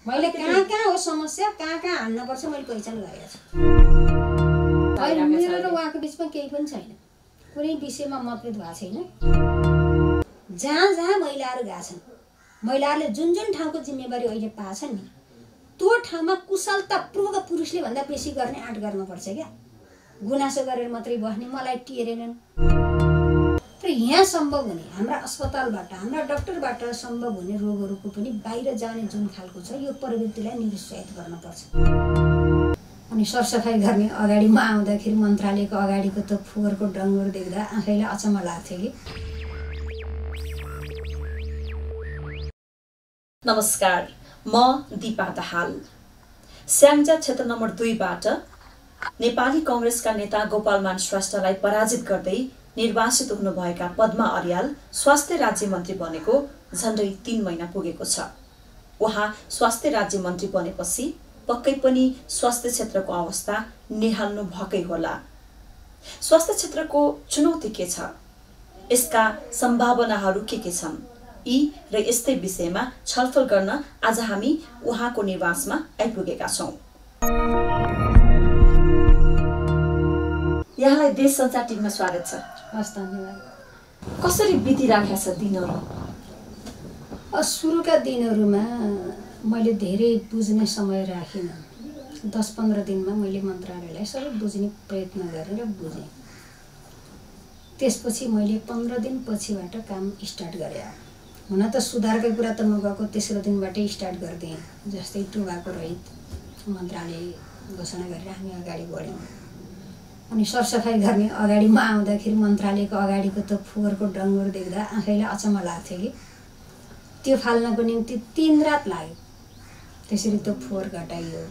मैले कहाँ हो समस्या, कहाँ हाल्नुपर्छ मैले पहिचान गरेको छु। मेरो र उहाँको बिचमा केही पनि छैन, कुनै विषयमा मतभेद भएको छैन। जहाँ महिलाहरू गएका छन्, महिलाहरूले जुन ठाउँको जिम्मेवारी अहिले पाएछन् नि, त्यो ठाउँमा कुशलतापूर्वक पुरुषले भन्दा बेसी गर्ने आँट गर्नुपर्छ क्या। गुनासो गरेर मात्रै बस्ने मलाई टेरेनन्। तर यहाँ सम्भव हुने, हाम्रा अस्पतालबाट, हाम्रा डाक्टरबाट सम्भव हुने रोगहरूको पनि बाहिर जाने जुन खालको छ, यो प्रवृत्तिलाई निरुत्साहित गर्नुपर्छ। अनि सरसफाइ गर्ने अगाडि म आउँदाखेरि मन्त्रालयको अगाडिको त फोहोरको डङ्गुर देख्दा आफैलाई अचम्म लाग्थ्यो कि। नमस्कार, म दिपा दाहाल। स्याङ्जा क्षेत्र नम्बर 2 बाट नेपाली कांग्रेसका नेता गोपालमान श्रेष्ठलाई पराजित गर्दै निर्वाचित हुनुभएका पद्मा अर्याल स्वास्थ्य राज्य मन्त्री बनेको झन्डै 3 महिना पुगेको छ। उहाँ स्वास्थ्य राज्य मन्त्री बनेपछि पक्कै पनि स्वास्थ्य क्षेत्रको अवस्था निहाल्नु भएकै होला। स्वास्थ्य क्षेत्रको चुनौती के छ, यसका सम्भावनाहरू के छन्, यी र यस्तै विषयमा छलफल गर्न आज हामी उहाँको निवासमा आइपुगेका छौं। यहाँलाई देश संचार टिममा स्वागत छ। हस्, धन्यवाद। कसरी बितिराखेका छ दिनहरू? सुरुका दिनहरूमा मैले धेरै बुझ्ने समय राखिनँ। 10-15 दिनमा मैले मन्त्रालयलाई सबै बुझ्ने प्रयत्न गरेर बुझेँ। त्यसपछि मैले 15 दिन पछिबाट काम स्टार्ट गरेँ। हुन त सुधारकै कुरा त म गएको तेस्रो दिनबाटै स्टार्ट गरिदिएँ। जस्तै टुबाको रहित मन्त्रालय घोषणा गरेर हामी अगाडि बढ्यौँ। अनि सरसफाइ गर्ने अगाडि म आउँदाखेरि मन्त्रालयको अगाडिको त फोहोरको डङ्गुर देख्दा आफैलाई अचम्म लाग्थ्यो कि। त्यो फाल्नको निम्ति 3 रात लाग्यो। त्यसरी त्यो फोहोर घटाइयो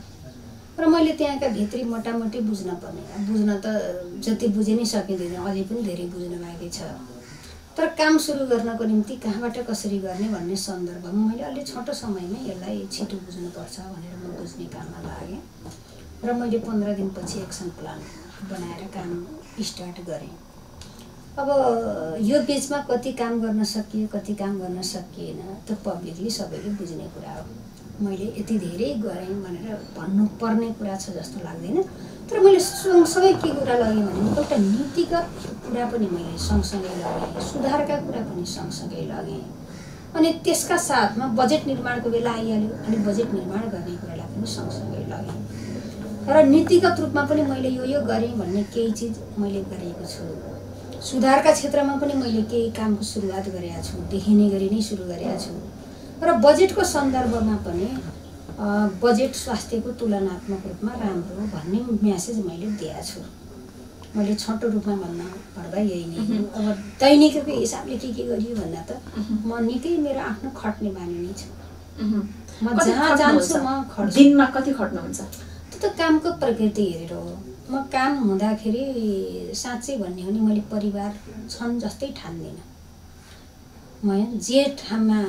र मैले त्यहाँका भित्री मोटामोटी बुझ्न पर्ने। बुझ्न त जति बुझे नै सकिँदैन, अझै पनि धेरै बुझ्न बाँकी छ। तर काम सुरु गर्नको निम्ति कहाँबाट कसरी गर्ने भन्ने सन्दर्भमा मैले अलि छोटो समयमै यसलाई छिटो बुझ्नुपर्छ भनेर म बुझ्ने काममा लागेँ र मैले 15 दिनपछि एक्सन प्लान बनाएर काम स्टार्ट गरेँ। अब यो बिचमा कति काम गर्न सकियो, कति काम गर्न सकिएन, त्यो पब्लिकली सबैले बुझ्ने कुरा हो। मैले यति धेरै गरेँ भनेर भन्नुपर्ने कुरा छ जस्तो लाग्दैन। तर मैले सँगसँगै के कुरा लगेँ भने एउटा नीतिगत कुरा पनि मैले सँगसँगै लगेँ, सुधारका कुरा पनि सँगसँगै लगेँ। अनि त्यसका साथमा बजेट निर्माणको बेला आइहाल्यो, अनि बजेट निर्माण गर्ने कुरालाई पनि सँगसँगै लगेँ। र नीतिगत रूपमा पनि मैले यो गरेँ भन्ने केही चिज मैले गरेको छु। सुधारका क्षेत्रमा पनि मैले केही कामको सुरुवात गरेका छु, देखिने गरी नै सुरु गरेका छु। र बजेटको सन्दर्भमा पनि बजेट स्वास्थ्यको तुलनात्मक रूपमा राम्रो हो भन्ने म्यासेज मैले दिएको छु। मैले छोटो रूपमा भन्न पर्दा यही नै हो। अब दैनिकको हिसाबले के गरियो भन्दा त म निकै मेरो आफ्नो खट्ने बानी नै छु। म जहाँ जान्छु म खट्छु। दिनमा कति खट्नुहुन्छ? त्यो त कामको प्रकृति हेरेर हो। म काम हुँदाखेरि साँच्चै भन्ने हो भने मैले परिवार छन् जस्तै ठान्दिनँ। म जे ठाउँमा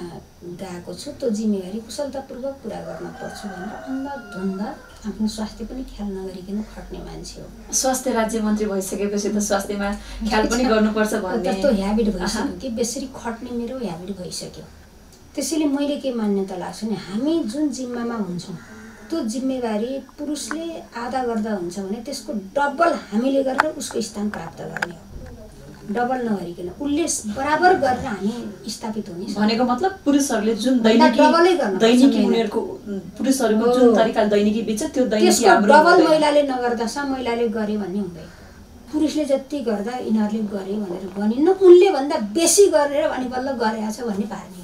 गएको छु त्यो जिम्मेवारी कुशलतापूर्वक पुरा गर्न पर्छु भनेर अन्धाधुन्दा आफ्नो स्वास्थ्य पनि ख्याल नगरिकन खट्ने मान्छे हो। स्वास्थ्य राज्य मन्त्री भइसकेपछि त स्वास्थ्यमा ख्याल पनि गर्नुपर्छ भन्ने त्यो ह्याबिट भइसक्यो कि बेसरी खट्ने मेरो ह्याबिट भइसक्यो। त्यसैले मैले के मान्यता लाग्छ भने हामी जुन जिम्मामा हुन्छौँ त्यो जिम्मेवारी पुरुषले आधा गर्दा हुन्छ भने त्यसको डबल हामीले गरेर उसको स्थान प्राप्त गर्ने हो। डबल नगरिकन उसले बराबर गरेर हामी स्थापित हुने भनेको मतलब पुरुषहरूले जुन दैनिकी उनीहरूको पुरुषहरूको जुन तरिकाले दैनिकी बिच त्यो दैनिकी हाम्रो डबल महिलाले नगर्दासम्म महिलाले गरे भन्ने हुँदैन। पुरुषले जति गर्दा यिनीहरूले गरे भनेर भनिन्न, उनले भन्दा बेसी गरेर भने बल्ल गरेछ भन्ने पार्ने।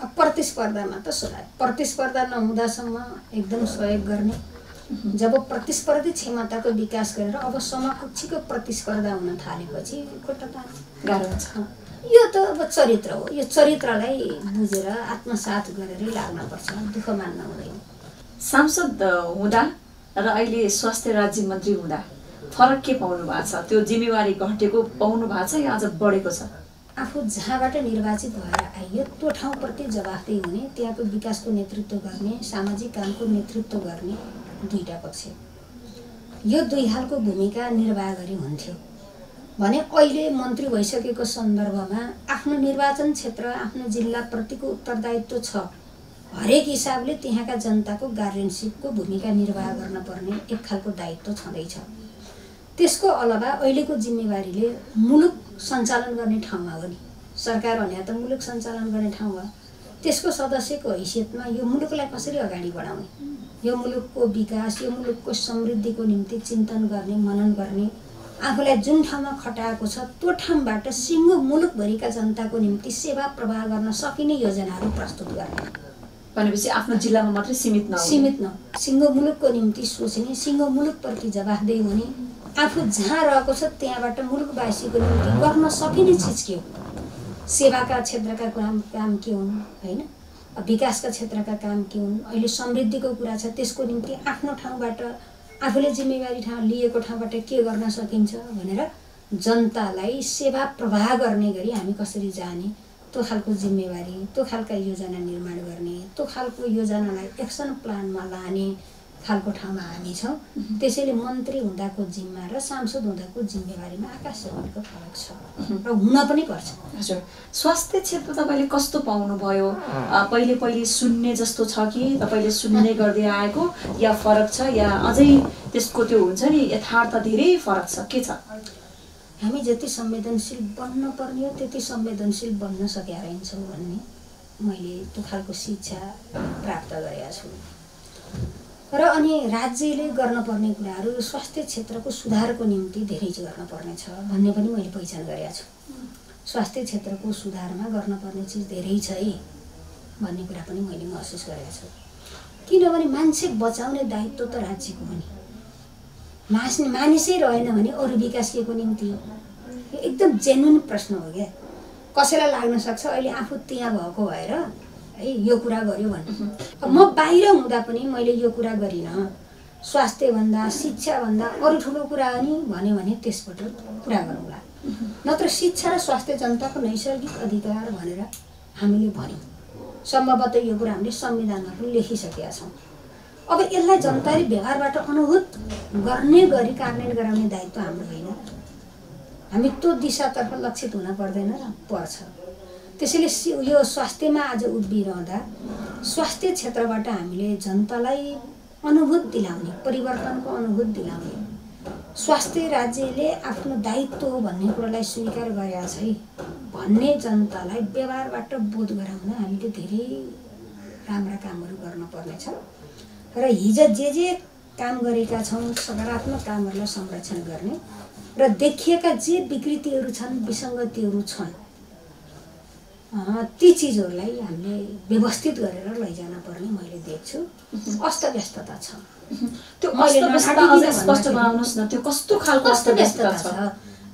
प्रतिस्पर्धामा त सुधार, प्रतिस्पर्धा नहुँदासम्म एकदम सहयोग गर्ने। जब प्रतिस्पर्धी क्षमताको विकास गरेर अब समकक्षीको प्रतिस्पर्धा हुन थालेपछि खुट्टा तान्नु गाह्रो हुन्छ। यो त अब चरित्र हो। यो चरित्रलाई बुझेर आत्मसात गरेरै लाग्नुपर्छ, दुःख मान्न हुँदैन। सांसद हुँदा र अहिले स्वास्थ्य राज्य मन्त्री हुँदा फरक के पाउनु भएको छ? त्यो जिम्मेवारी घटेको पाउनु भएको छ या अझ बढेको छ? आफू जहाँबाट निर्वाचित भएर आइयो त्यो ठाउँप्रति जवाफदेही हुने, त्यहाँको विकासको नेतृत्व गर्ने, सामाजिक कामको नेतृत्व गर्ने दुईटा पक्ष। यो दुई हालको भूमिका निर्वाह गरी हुन्थ्यो भने अहिले मन्त्री भइसकेको सन्दर्भमा आफ्नो निर्वाचन क्षेत्र, आफ्नो जिल्लाप्रतिको उत्तरदायित्व छ हरेक हिसाबले त्यहाँका जनताको गार्जियनसिपको भूमिका निर्वाह गर्न पर्ने एक खालको दायित्व छँदैछ। त्यसको अलावा अहिलेको जिम्मेवारीले मुलुक सञ्चालन गर्ने ठाउँमा हो नि। सरकार भने त मुलुक सञ्चालन गर्ने ठाउँ हो। त्यसको सदस्यको हैसियतमा यो मुलुकलाई कसरी अगाडि बढाउने, यो मुलुकको विकास, यो मुलुकको समृद्धिको निम्ति चिन्तन गर्ने, मनन गर्ने, आफूलाई जुन ठाउँमा खटाएको छ त्यो ठाउँबाट सिङ्गो मुलुकभरिका जनताको निम्ति सेवा प्रवाह गर्न सकिने योजनाहरू प्रस्तुत गर्ने। भनेपछि आफ्नो जिल्लामा मात्रै सीमित न सिङ्गो मुलुकको निम्ति सोच्ने, सिङ्गो मुलुकप्रति जवाफदेही हुने, आफू जहाँ रहेको छ त्यहाँबाट मुलुकवासीको निम्ति गर्न सकिने चिज के हो, सेवाका क्षेत्रका काम के हुन् हैन, विकासका क्षेत्रका काम के हुन्, अहिले समृद्धिको कुरा छ त्यसको निम्ति आफ्नो ठाउँबाट आफूले जिम्मेवारी लिएको ठाउँबाट के गर्न सकिन्छ भनेर जनतालाई सेवा प्रवाह गर्ने गरी हामी कसरी जाने, त्यो खालको जिम्मेवारी, त्यो खालका योजना निर्माण गर्ने, त्यो खालको योजनालाई एक्सन प्लानमा लाने खालको ठाउँमा हामी छौँ। त्यसैले मन्त्री हुँदाको जिम्मा र सांसद हुँदाको जिम्मेवारीमा आकाश जमिनको फरक छ र हुन पनि पर्छ। हजुर, स्वास्थ्य क्षेत्र तपाईँले कस्तो पाउनुभयो? पहिले सुन्ने जस्तो छ कि तपाईँले सुन्ने गर्दै आएको, या फरक छ, या अझै त्यसको त्यो हुन्छ नि यथार्थ धेरै फरक छ, के छ? हामी जति संवेदनशील बन्न पर्ने हो त्यति संवेदनशील बन्न सकेका रहेछौँ भन्ने मैले त्यो खालको शिक्षा प्राप्त गरेका छु। र अनि राज्यले गर्नुपर्ने कुराहरू स्वास्थ्य क्षेत्रको सुधारको निम्ति धेरै गर्नुपर्ने छ भन्ने पनि मैले पहिचान गरेका छु। स्वास्थ्य क्षेत्रको सुधारमा गर्नुपर्ने चिज धेरै छ है भन्ने कुरा पनि मैले महसुस गरेका छु। किनभने मान्छे बचाउने दायित्व त राज्यको हो नि। मानिसै रहेन भने अरू विकास केको निम्ति हो? यो एकदम जेन्युन प्रश्न हो क्या। कसैलाई लाग्न सक्छ अहिले आफू त्यहाँ भएको भएर है यो कुरा गर्यो भन्ने। म बाहिर हुँदा पनि मैले यो कुरा गरिनँ, स्वास्थ्यभन्दा शिक्षाभन्दा अरू ठुलो कुरा हो नि भन्यो भने त्यसबाट कुरा गरौँला। नत्र शिक्षा र स्वास्थ्य जनताको नैसर्गिक अधिकार भनेर हामीले भन्यौँ। सम्भवतः यो कुरा हामीले संविधानमा पनि लेखिसकेका छौँ। अब यसलाई जनताले व्यवहारबाट अनुभूत गर्ने गरी कार्यान्वयन गराउने दायित्व हाम्रो होइन। हामी त्यो दिशातर्फ लक्षित हुन पर्दैन र पर्छ। त्यसैले यो स्वास्थ्यमा आज उभिरहँदा स्वास्थ्य क्षेत्रबाट हामीले जनतालाई अनुभूत दिलाउने, परिवर्तनको अनुभूत दिलाउने, स्वास्थ्य राज्यले आफ्नो दायित्व हो भन्ने कुरालाई स्वीकार गरेका छ भन्ने जनतालाई व्यवहारबाट बोध गराउन हामीले धेरै राम्रा कामहरू गर्नुपर्नेछ। र हिजो जे काम गरेका छौँ सकारात्मक कामहरूलाई संरक्षण गर्ने र देखिएका जे विकृतिहरू छन्, विसङ्गतिहरू छन्, ती चिजहरूलाई हामीले व्यवस्थित गरेर लैजान पर्ने मैले देख्छु। अस्तव्यस्तता छ। त्यो अस्तव्यस्तता अझै स्पष्ट बनाउनुस् न, त्यो कस्तो खालको अस्तव्यस्तता छ?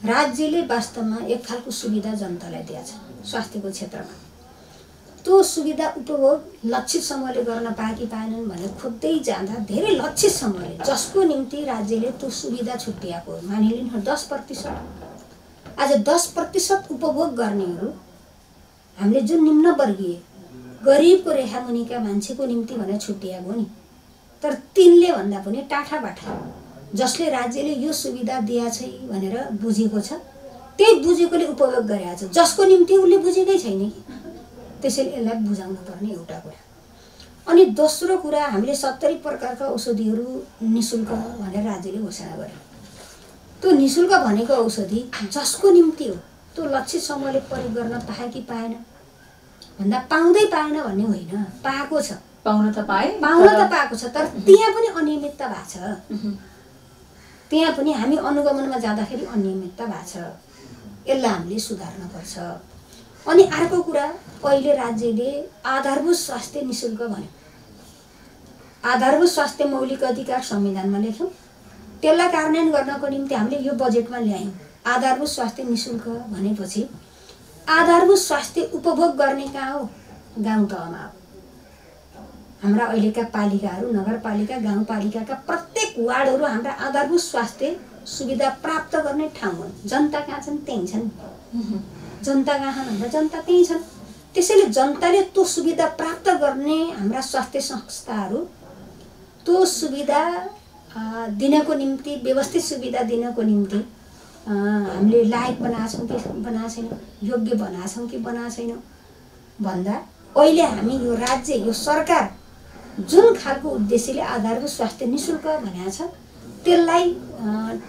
राज्यले वास्तवमा एक खालको सुविधा जनतालाई दिएछ स्वास्थ्यको क्षेत्रमा। त्यो सुविधा उपभोग लक्षित समूहले गर्न पाए कि पाएनन् भनेर खोज्दै जाँदा धेरै लक्षित समूहले जसको निम्ति राज्यले त्यो सुविधा छुट्याएको हो, मानिलिनु 10%। आज 10% उपभोग गर्नेहरू हामीले जुन निम्नवर्गीय गरिबको रेखा मुनिका मान्छेको निम्ति भनेर छुट्याएको नि, तर तिनले भन्दा पनि टाठाबाठा जसले राज्यले यो सुविधा दिएछ भनेर बुझेको छ त्यही बुझेकोले उपभोग गरेको छ, जसको निम्ति उसले बुझेकै छैन कि। त्यसैले यसलाई बुझाउन पर्ने एउटा कुरा। अनि दोस्रो कुरा, हामीले 70 प्रकारका औषधिहरू निःशुल्क भनेर राज्यले घोषणा गर्यो। त्यो निःशुल्क भनेको औषधि जसको निम्ति हो त्यो लक्षित समूहले प्रयोग गर्न पाए कि पाएन भन्दा पाउँदै पाएन भन्ने होइन, पाएको छ। पाउन त पाएको छ, तर त्यहाँ पनि अनियमितता भएको छ। त्यहाँ पनि हामी अनुगमनमा जाँदाखेरि अनियमितता भएको छ। यसलाई हामीले सुधार्न पर्छ। अनि अर्को कुरा, अहिले राज्यले आधारभूत स्वास्थ्य निःशुल्क भन्यो। आधारभूत स्वास्थ्य मौलिक अधिकार संविधानमा लेख्यौँ, त्यसलाई कार्यान्वयन गर्नको निम्ति हामीले यो बजेटमा ल्यायौँ। आधारभूत स्वास्थ्य निःशुल्क भनेपछि आधारभूत स्वास्थ्य उपभोग गर्ने कहाँ हो? गाउँ तहमा हो। हाम्रा अहिलेका पालिकाहरू, नगरपालिका, गाउँपालिकाका प्रत्येक वार्डहरू हाम्रा आधारभूत स्वास्थ्य सुविधा प्राप्त गर्ने ठाउँ हुन्। जनता कहाँ छन्? त्यहीँ छन्। जनता कहाँ भन्दा जनता त्यहीँ छन्। त्यसैले जनताले त्यो सुविधा प्राप्त गर्ने हाम्रा स्वास्थ्य संस्थाहरू त्यो सुविधा दिनको निम्ति, व्यवस्थित सुविधा दिनको निम्ति हामीले लायक बनाएको छौँ कि बनाएको छैनौँ, योग्य बनाएको छौँ कि बनाएको छैनौँ भन्दा अहिले हामी यो राज्य यो सरकार जुन खालको उद्देश्यले आधारभूत स्वास्थ्य निःशुल्क भनेको छ त्यसलाई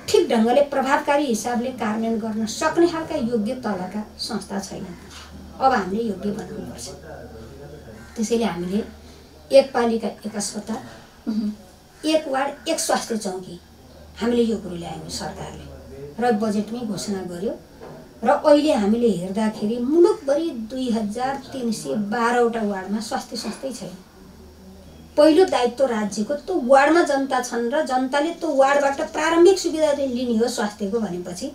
ठिक ढङ्गले प्रभावकारी हिसाबले कार्यान्वयन गर्न सक्ने खालका योग्य तलका संस्था छैन। अब हामीले योग्य बनाउनुपर्छ। त्यसैले हामीले एक पालिका एक अस्पताल एक वार्ड एक स्वास्थ्य चौकी हामीले यो कुरो ल्यायौँ सरकारले र बजेटमै घोषणा गर्यो र अहिले हामीले हेर्दाखेरि मुलुकभरि 2312वटा वार्डमा स्वास्थ्य संस्थै छैन। पहिलो दायित्व राज्यको त्यो वार्डमा जनता छन् र जनताले त्यो वार्डबाट प्रारम्भिक सुविधा लिने हो स्वास्थ्यको भनेपछि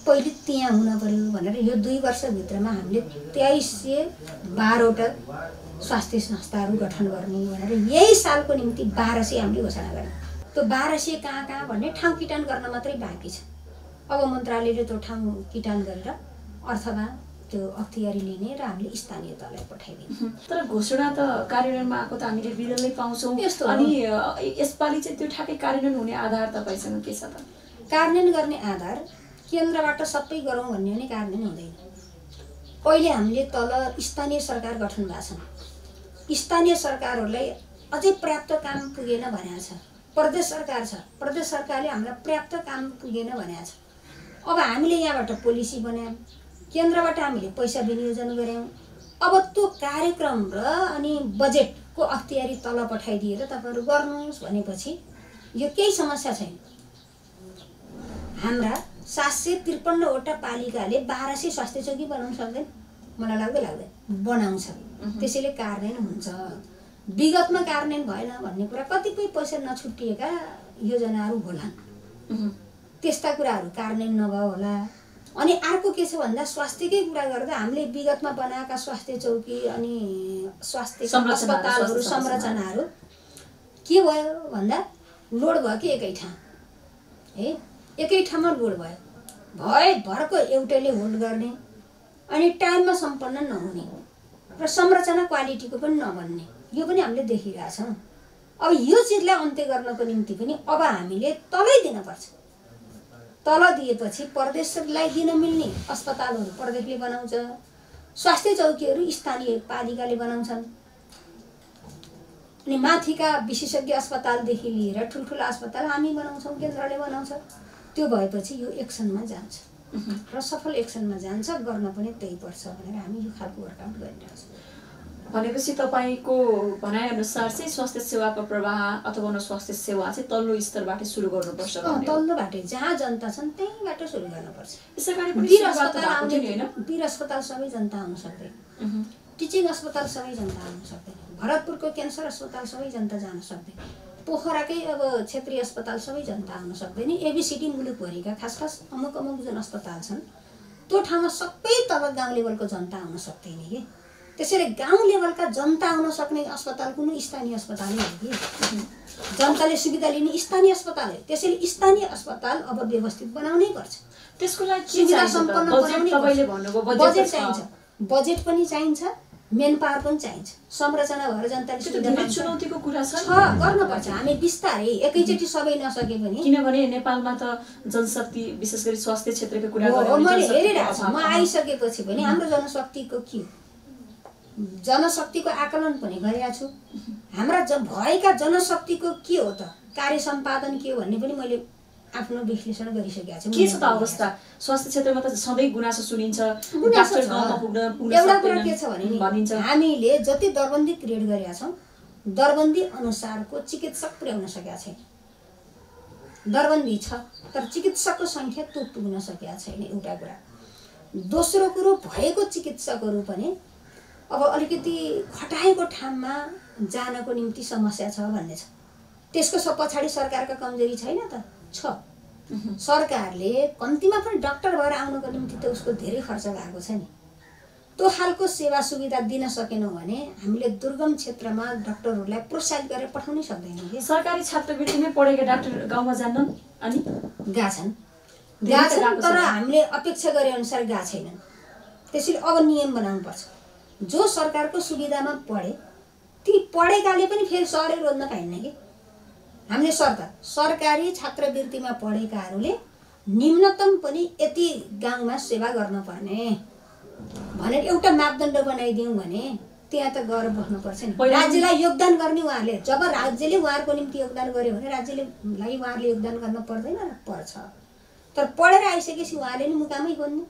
पहिले त्यहाँ हुन पर्यो भनेर यो 2 वर्षभित्रमा हामीले 2312वटा स्वास्थ्य संस्थाहरू गठन गर्ने भनेर यही सालको निम्ति 1200 हामीले घोषणा गऱ्यौँ। त्यो 1200 कहाँ भन्ने ठाउँ किटान गर्न मात्रै बाँकी छ। अब मन्त्रालयले त्यो ठाउँ किटान गरेर अर्थमा त्यो अख्तियारी लिने र हामीले स्थानीय तहलाई पठाइदिने। तर घोषणा त कार्यान्वयनमा आएको त हामीले बिरलै पाउँछौँ। अनि यसपालि चाहिँ त्यो ठ्याक्कै कार्यान्वयन हुने आधार तपाईँसँग के छ त? कार्यान्वयन गर्ने आधार केन्द्रबाट सबै गरौँ भन्ने नै कार्यान्वयन हुँदैन। अहिले हामीले तल स्थानीय सरकार गठन भएको छन्। स्थानीय सरकारहरूलाई अझै पर्याप्त काम पुगेन भनेको छ। प्रदेश सरकार छ, प्रदेश सरकारले हामीलाई पर्याप्त काम पुगेन भनेको छ। अब हामीले यहाँबाट पोलिसी बनायौँ, केन्द्रबाट हामीले पैसा विनियोजन गऱ्यौँ। अब त्यो कार्यक्रम र अनि बजेटको अख्तियारी तल पठाइदिएर तपाईँहरू गर्नुहोस् भनेपछि यो केही समस्या छैन। हाम्रा 753वटा पालिकाले 1200 स्वास्थ्य चौकी बनाउन सक्दैन? मलाई लाग्दैन बनाउँछ। त्यसैले कार्यान्वयन हुन्छ। विगतमा कार्यान्वयन भएन भन्ने कुरा कतिपय पैसा नछुटिएका योजनाहरू होलान्, त्यस्ता कुराहरू कार्यान्वयन नभयो होला। अनि अर्को के छ भन्दा स्वास्थ्यकै कुरा गर्दा हामीले विगतमा बनाएका स्वास्थ्य चौकी अनि स्वास्थ्य अस्पतालहरू संरचनाहरू के भयो भन्दा लोड भयो कि एकै ठाउँ है, एकै ठाउँमा लोड भयो भरको एउटैले होल्ड गर्ने अनि टाइममा सम्पन्न नहुने र संरचना क्वालिटीको पनि नबन्ने यो पनि हामीले देखिरहेछौँ। अब यो चिजलाई अन्त्य गर्नको निम्ति पनि अब हामीले तलै दिनुपर्छ। तल दिएपछि प्रदेशलाई दिन मिल्ने अस्पतालहरू प्रदेशले बनाउँछ, स्वास्थ्य चौकीहरू स्थानीय पालिकाले बनाउँछन् अनि माथिका विशेषज्ञ अस्पतालदेखि लिएर ठुल्ठुला अस्पताल हामी बनाउँछौँ, केन्द्रले बनाउँछ। त्यो भएपछि यो एक्सनमा जान्छ र सफल एक्सनमा जान्छ। गर्न पनि त्यही पर्छ भनेर हामी यो खालको वर्कआउट गरिरहेछौँ। भनेपछि तपाईँको भनाइअनुसार चाहिँ स्वास्थ्य सेवाको प्रवाह अथवा स्वास्थ्य सेवा चाहिँ तल्लो स्तरबाट सुरु गर्नुपर्छ। तल्लोबाट जहाँ जनता छन् त्यहीँबाट सुरु गर्नुपर्छ। वीर अस्पताल सबै जनता आउन सक्दैन, टिचिङ अस्पताल सबै जनता आउन सक्दैन, भरतपुरको क्यान्सर अस्पताल सबै जनता जान सक्दैन, पोखराकै अब क्षेत्रीय अस्पताल सबै जनता आउन सक्दैन। एबिसिडी मुलुकभरिका खास अमुक जुन अस्पताल छन् त्यो ठाउँमा सबै तल गाउँ लेभलको जनता आउन सक्दैन कि। त्यसैले गाउँ लेभलका जनता आउन सक्ने अस्पताल कुनै स्थानीय अस्पताल नै हो कि। जनताले सुविधा लिने स्थानीय अस्पताल हो। त्यसैले स्थानीय अस्पताल अब व्यवस्थित बनाउनै पर्छ। त्यसको लागि सुविधा सम्पन्न बनाउनै पर्छ। बजेट चाहिन्छ, बजेट पनि चाहिन्छ, मेन पावर पनि चाहिन्छ। संरचना भएर जनताले सुविधा पाउँछ। चुनौतीको कुरा छ, गर्नुपर्छ। हामी बिस्तारै एकैचोटि सबै नसके पनि, किनभने नेपालमा त जनशक्ति विशेष गरी स्वास्थ्य क्षेत्रको कुरा गरेर मैले हेरिरहेको छु। म आइसकेपछि पनि हाम्रो जनशक्तिको के जनशक्तिको आकलन पनि गरेका छु। हाम्रा भएका जनशक्तिको के हो त, कार्य सम्पादन के हो भन्ने पनि मैले आफ्नो विश्लेषण गरिसकेका छु। के छ त अवस्था? स्वास्थ्य क्षेत्रमा त सधैँ गुनासो सुनिन्छ। एउटा कुरा के छ भने हामीले जति दरबन्दी क्रिएट गरेका छौँ दरबन्दी अनुसारको चिकित्सक पुर्याउन सकेका छैन। दरबन्दी छ तर चिकित्सकको सङ्ख्या त्यो पुग्न सकेका छैन, एउटा कुरा। दोस्रो कुरो भएको चिकित्सकहरू पनि अब अलिकति खटाएको ठाउँमा जानको निम्ति समस्या छ भन्ने छ। त्यसको पछाडि सरकारका कमजोरी छैन त? छ। सरकारले कम्तीमा पनि डाक्टर भएर आउनको निम्ति त उसको धेरै खर्च भएको छ नि। त्यो खालको सेवा सुविधा दिन सकेनौँ भने हामीले दुर्गम क्षेत्रमा डाक्टरहरूलाई प्रोत्साहित गरेर पठाउनै सक्दैनौँ कि। सरकारी छात्रवृत्तिमै पढेका डाक्टर गाउँमा जान्नन् अनि गएका छन् तर हामीले अपेक्षा गरे अनुसार गएका छैनन्। त्यसैले अब नियम बनाउनुपर्छ। जो सरकारको सुविधामा पढे ती पढेकाले पनि फेरि सहरै रोज्न पाइन्न कि। हामीले सरकारी छात्रवृत्तिमा पढेकाहरूले निम्नतम पनि यति गाउँमा सेवा गर्न पर्ने भनेर एउटा मापदण्ड बनाइदियौँ भने त्यहाँ त गएर बस्नुपर्छ नि। राज्यलाई योगदान गर्ने उहाँले, जब राज्यले उहाँहरूको निम्ति योगदान गर्यो भने राज्यलाई उहाँहरूले योगदान गर्न पर्दैन र? पर्छ। तर पढेर आइसकेपछि उहाँले नि मुकामै खोज्ने,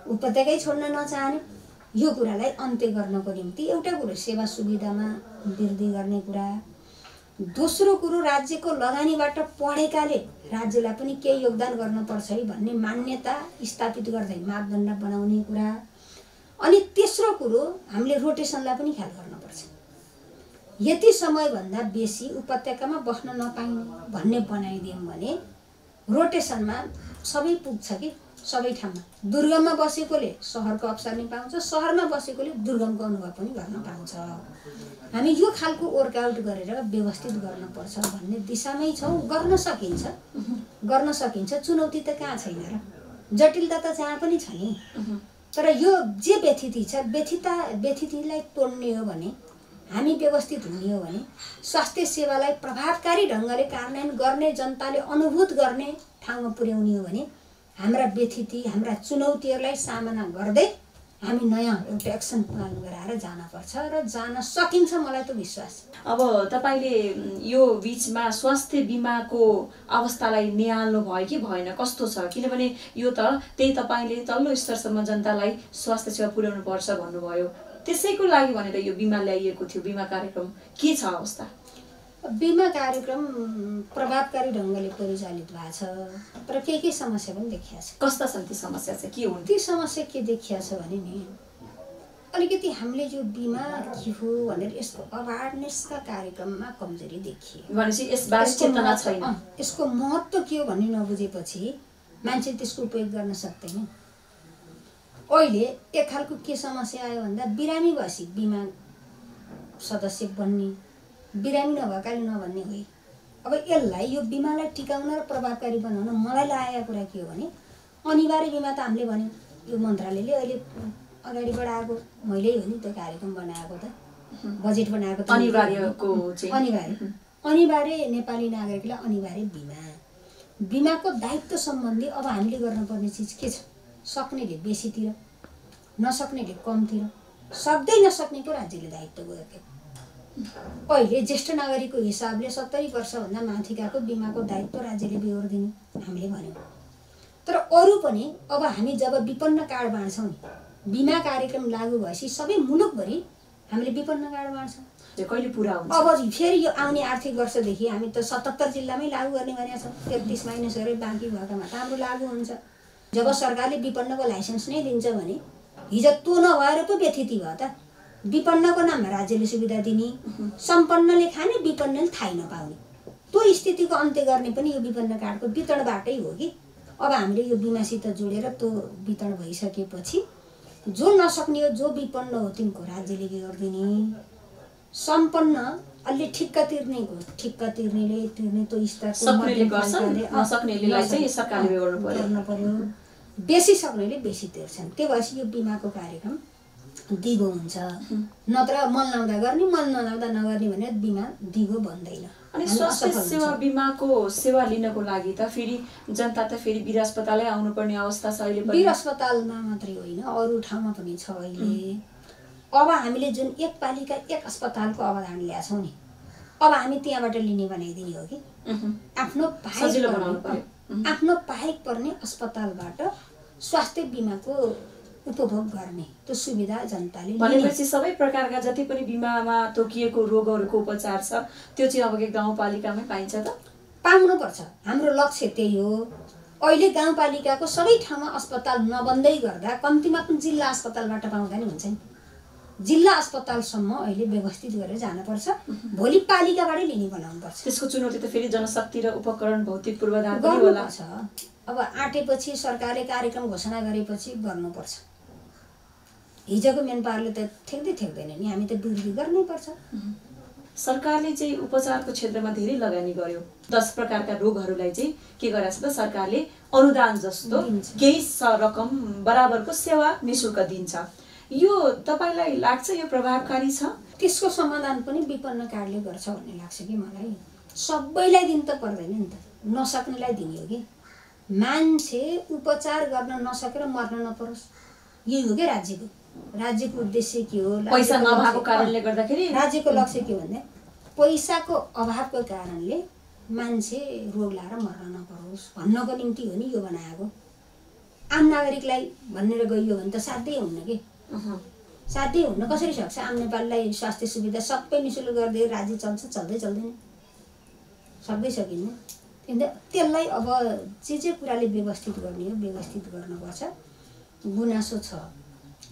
उपत्यकै छोड्न नचाहने। यो कुरालाई अन्त्य गर्नको निम्ति एउटा कुरो सेवा सुविधामा वृद्धि गर्ने कुरा, दोस्रो कुरो राज्यको लगानीबाट पढेकाले राज्यलाई पनि केही योगदान गर्नुपर्छ है भन्ने मान्यता स्थापित गर्दै मापदण्ड बनाउने कुरा, अनि तेस्रो कुरो हामीले रोटेसनलाई पनि ख्याल गर्नुपर्छ। यति समयभन्दा बेसी उपत्यकामा बस्न नपाइने भन्ने बनाइदियौँ भने रोटेसनमा सबै पुग्छ कि सबै ठाउँमा। दुर्गममा बसेकोले सहरको अवसर नि पाउँछ, सहरमा बसेकोले दुर्गमको अनुभव पनि गर्न पाउँछ। हामी यो खालको वर्कआउट गरेर व्यवस्थित गर्नुपर्छ भन्ने दिशामै छौँ। गर्न सकिन्छ, चुनौती त कहाँ छैन र? जटिलता त जहाँ पनि छ नि। तर यो जे व्यथिति छ, व्यथितिलाई तोड्ने हो भने, हामी व्यवस्थित हुने हो भने, स्वास्थ्य सेवालाई प्रभावकारी ढङ्गले कार्यान्वयन गर्ने, जनताले अनुभूत गर्ने ठाउँमा पुर्याउने हो भने हाम्रा व्यथिति, हाम्रा चुनौतीहरूलाई सामना गर्दै हामी नयाँ एउटा एक्सन प्लान गराएर जानुपर्छ र जान सकिन्छ, मलाई त विश्वास। अब तपाईले यो बीचमा स्वास्थ्य बिमाको अवस्थालाई निहाल्नु भयो कि भएन, कस्तो छ? किनभने यो त त्यही तपाईले तल्लो स्तरसम्म जनतालाई स्वास्थ्य सेवा पुर्याउनु पर्छ भन्नुभयो, त्यसैको लागि भनेर यो बिमा ल्याइएको थियो। बिमा कार्यक्रम के छ अवस्था? बिमा कार्यक्रम प्रभावकारी ढङ्गले परिचालित भएको छ, तर के समस्या पनि देखिया छ। कस्ता छन् ती समस्या चाहिँ? के हुन् ती समस्या? के देखिया छ भने नि अलिकति हामीले यो बिमा के हो भनेर यसको अवेरनेसका कार्यक्रममा कमजोरी देखिए। भनेपछि यसबारे चेतना छैन। यसको महत्त्व के हो भन्ने नबुझेपछि मान्छे त्यसको उपयोग गर्न सक्दैन। अहिले एक खालको के समस्या आयो भन्दा बिरामी भएपछि बिमा सदस्य बन्ने, बिरामी नभएकाले नभन्ने हो। अब यसलाई, यो बिमालाई टिकाउन र प्रभावकारी बनाउन मलाई लागेको कुरा के हो भने अनिवार्य बिमा त हामीले भन्यौँ, यो मन्त्रालयले अहिले अगाडि बढाएको, मैले हो नि त्यो कार्यक्रम बनाएको, त बजेट बनाएको, अनिवार्य नेपाली नागरिकलाई अनिवार्य बिमाको दायित्व सम्बन्धी अब हामीले गर्नुपर्ने चिज के छ? सक्नेले बेसीतिर, नसक्नेले कमतिर, सक्दै नसक्नेको राज्यले दायित्व बोकेको। अहिले ज्येष्ठ नागरिकको हिसाबले 70 वर्षभन्दा माथिकाको बिमाको दायित्व राज्यले बेहोर्दिने हामीले भन्यौँ। तर अरू पनि अब हामी जब विपन्न कार्ड बाँड्छौँ नि, बिमा कार्यक्रम लागू भएपछि सबै मुलुकभरि हामीले विपन्न कार्ड बाँड्छौँ। कहिले पुरा हुन्छ? अब फेरि यो आउने आर्थिक वर्षदेखि हामी त 77 जिल्लामै लागू गर्ने भनेका छौँ। 33 माइनस गरेर बाँकी भएकामा त हाम्रो लागू हुन्छ। जब सरकारले विपन्नको लाइसेन्स नै दिन्छ भने हिजो त्यो नभएर पो व्यथिति भयो त। विपन्नको नाममा राज्यले सुविधा दिने, सम्पन्नले खाने, विपन्नले थाहै नपाउने, त्यो स्थितिको अन्त्य गर्ने पनि यो विपन्न कार्डको वितरणबाटै हो कि। अब हामीले यो बिमासित जोडेर त्यो वितरण भइसकेपछि जो नसक्ने हो, जो विपन्न हो, तिनको राज्यले के गरिदिने, सम्पन्न अलि ठिक्क तिर्नेको ठिक्क तिर्नेले तिर्ने, त्यो स्तरको गर्नु पर्यो, बेसी सक्नेले बेसी तिर्छन्। त्यो भएपछि यो बिमाको कार्यक्रम दिगो हुन्छ। नत्र मल लाउँदा गर्ने, मल नलाउँदा नगर्ने भने बिमा दिगो बन्दैन। अनि स्वास्थ्य सेवा बिमाको सेवा लिनको लागि त फेरि जनता त फेरि वीर अस्पतालै आउनुपर्ने अवस्था छ अहिले पनि। वीर अस्पतालमा मात्रै होइन, अरू ठाउँमा पनि छ अहिले। अब हामीले जुन एक पालिका एक अस्पतालको अवधारणा ल्याएको छौँ नि, अब हामी त्यहाँबाट लिने बनाइदिने हो कि आफ्नो पाएक पर्ने अस्पतालबाट स्वास्थ्य बिमाको उपभोग गर्ने त्यो सुविधा जनताले। भनेपछि सबै प्रकारका जति पनि बिमामा तोकिएको रोगहरूको उपचार छ त्यो चाहिँ अब गाउँपालिकामै पाइन्छ त? पाउनुपर्छ, हाम्रो लक्ष्य त्यही हो। अहिले गाउँपालिकाको सबै ठाउँमा अस्पताल नबन्दै गर्दा कम्तीमा पनि जिल्ला अस्पतालबाट पाउँदा नि हुन्छ नि। जिल्ला अस्पतालसम्म अहिले व्यवस्थित गरेर जानुपर्छ, भोलि पालिकाबाटै लिने बनाउनुपर्छ। त्यसको चुनौती त फेरि जनशक्ति र उपकरण भौतिक पूर्वाधार पनि होला। अब आँटेपछि सरकारले कार्यक्रम घोषणा गरेपछि गर्नुपर्छ। हिजोको मेन पावरले त ठेक्दैन नि, हामी त वृद्धि गर्नै पर्छ। सरकारले चाहिँ उपचारको क्षेत्रमा धेरै लगानी गर्यो। 10 प्रकारका रोगहरूलाई चाहिँ के गरेछ त सरकारले अनुदान जस्तो केही रकम बराबरको सेवा निशुल्क दिन्छ। यो तपाईलाई लाग्छ यो प्रभावकारी छ? त्यसको समाधान पनि विपन्न कार्डले गर्छ भन्ने लाग्छ कि मलाई। सबैलाई दिन त पर्दैन नि त, नसक्नेलाई दिने हो कि। मान्छे उपचार गर्न नसकेर मर्न नपरोस्, यही हो कि राज्यको। राज्यको उद्देश्य के हो, पैसा राज्यको नभएको लक्ष्य- कारणले गर्दाखेरि राज्यको लक्ष्य के भन्दा पैसाको अभावको कारणले मान्छे रोग लाएर मर्न नपरोस् भन्नको निम्ति हो नि यो बनाएको। आम नागरिकलाई भनेर गइयो भने त साध्यै हुन्न कि, साध्यै हुन्न। कसरी सक्छ? आम नेपालीलाई स्वास्थ्य सुविधा सबै निःशुल्क गरिदिए राज्य चल्छ? चल्दैन, सक्दै सकिन्न। त्यसलाई अब जे कुराले व्यवस्थित गर्ने हो व्यवस्थित गर्नुपर्छ। गुनासो छ,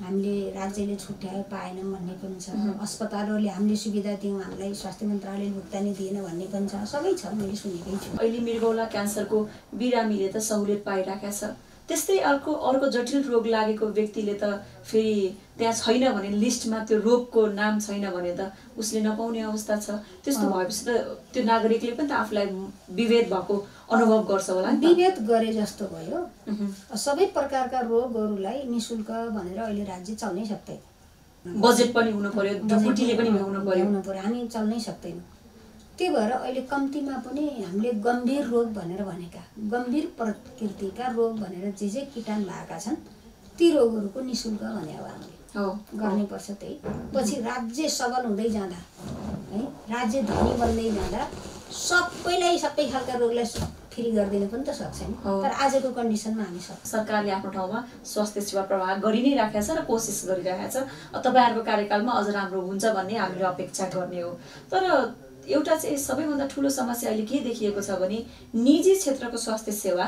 हामीले राज्यले छुट्यायो पाएनौँ भन्ने पनि छ, अस्पतालहरूले हामीले सुविधा दियौँ हामीलाई स्वास्थ्य मन्त्रालयले भुक्तानी दिएन भन्ने पनि छ, सबै छ, मैले सुनेकै छु। अहिले मृगौला क्यान्सरको बिरामीले त सहुलियत पाइरहेको छ, त्यस्तै अर्को जटिल रोग लागेको व्यक्तिले त फेरि त्यहाँ छैन भने लिस्टमा त्यो रोगको नाम छैन भने त उसले नपाउने अवस्था छ। त्यस्तो भएपछि त त्यो नागरिकले पनि त आफूलाई विभेद भएको अनुभव गर्छ होला नि। विभेद गरे जस्तो भयो। सबै प्रकारका रोगहरूलाई निःशुल्क भनेर अहिले राज्य चल्नै सक्दैन। बजेट पनि हुनु पर्यो, ढुकुटीले पनि भ्याउनु पर्यो, हामी चल्नै सक्दैनौँ। त्यही भएर अहिले कम्तीमा पनि हामीले गम्भीर रोग भनेर भनेका, गम्भीर प्रकृतिका रोग भनेर जे कीटाणु भएका छन् ती रोगहरूको निःशुल्क भने अब हामीले गर्नुपर्छ। त्यही पछि राज्य सबल हुँदै जाँदा है, राज्य धनी बन्दै जाँदा सबैलाई सबै खालका रोगलाई फ्री गरिदिनु पनि त सक्छ नि। तर आजको कन्डिसनमा हामी सक्छ। सरकारले आफ्नो ठाउँमा स्वास्थ्य सेवा प्रवाह गरि नै राखेको छ र कोसिस गरिरहेको छ। तपाईँहरूको कार्यकालमा अझ राम्रो हुन्छ भन्ने हामीले अपेक्षा गर्ने हो। तर एउटा चाहिँ सबैभन्दा ठुलो समस्या अहिले के देखिएको छ भने निजी क्षेत्रको स्वास्थ्य सेवा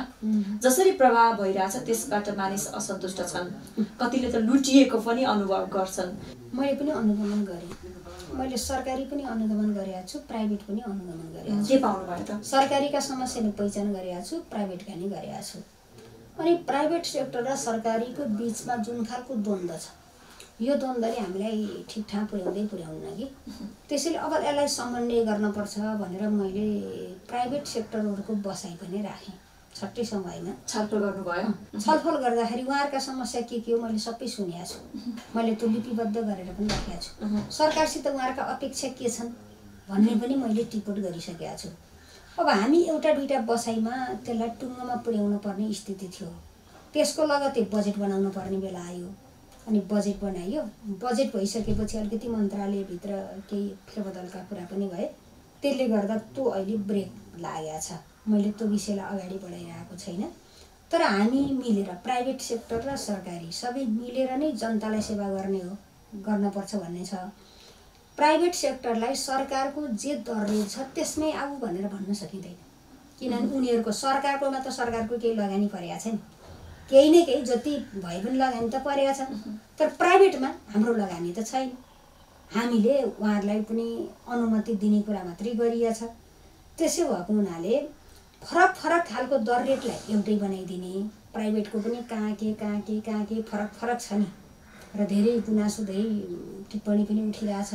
जसरी प्रभाव भइरहेछ त्यसबाट मानिस असन्तुष्ट छन्, कतिले त लुटिएको पनि अनुभव गर्छन्। मैले पनि अनुगमन गरेँ, मैले सरकारी पनि अनुगमन गरेको छु, प्राइभेट पनि अनुगमन गरेको छु। के पाउनु भयो त? सरकारीका समस्याले पहिचान गरेको छु, प्राइभेटका नि गरेको छु। अनि प्राइभेट सेक्टर र सरकारीको बिचमा जुन खालको द्वन्द्व छ यो द्वन्द्वले हामीलाई ठिक ठाक पुर्याउन्न कि। त्यसैले अब यसलाई समन्वय गर्नुपर्छ भनेर मैले प्राइभेट सेक्टरहरूको बसाइ पनि राखेँ। छट्टै समयमा छलफल गर्नुभयो। छलफल गर्दाखेरि उहाँहरूका समस्या के हो मैले सबै सुनेको छु। मैले त्यो लिपिबद्ध गरेर पनि राखेको छु। सरकारसित उहाँहरूका अपेक्षा के छन् भन्ने पनि मैले टिप्पणी गरिसकेको छु। अब हामी एउटा दुईटा बसाइमा त्यसलाई टुङ्गोमा पुर्याउनु पर्ने स्थिति थियो। त्यसको लगत्तै बजेट बनाउनु पर्ने बेला आयो। अनि बजेट बनाइयो। बजेट भइसकेपछि अलिकति मन्त्रालयभित्र केही फेरबदलका कुरा पनि भए। त्यसले गर्दा त्यो अहिले ब्रेक लागेको छ। मैले त्यो विषयलाई अगाडि बढाइरहेको छैन। तर हामी मिलेर प्राइभेट सेक्टर र सरकारी सबै मिलेर नै जनतालाई सेवा गर्नुपर्छ भन्ने छ। प्राइभेट सेक्टरलाई सरकारको जे दर रेट छ त्यसमै आऊ भनेर भन्न सकिँदैन। किनभने उनीहरूको सरकारकोमा त सरकारको केही लगानी परेको छैन, केही न केही जति भए पनि लगानी त परेको छ। तर प्राइभेटमा हाम्रो लगानी त छैन। हामीले उहाँहरूलाई पनि अनुमति दिने कुरा मात्रै गरिएको छ। त्यसो भएको हुनाले फरक फरक खालको दर रेटलाई एउटै बनाइदिने, प्राइभेटको पनि कहाँ के फरक छ नि र धेरै गुनासो धेरै टिप्पणी पनि उठिरहेछ।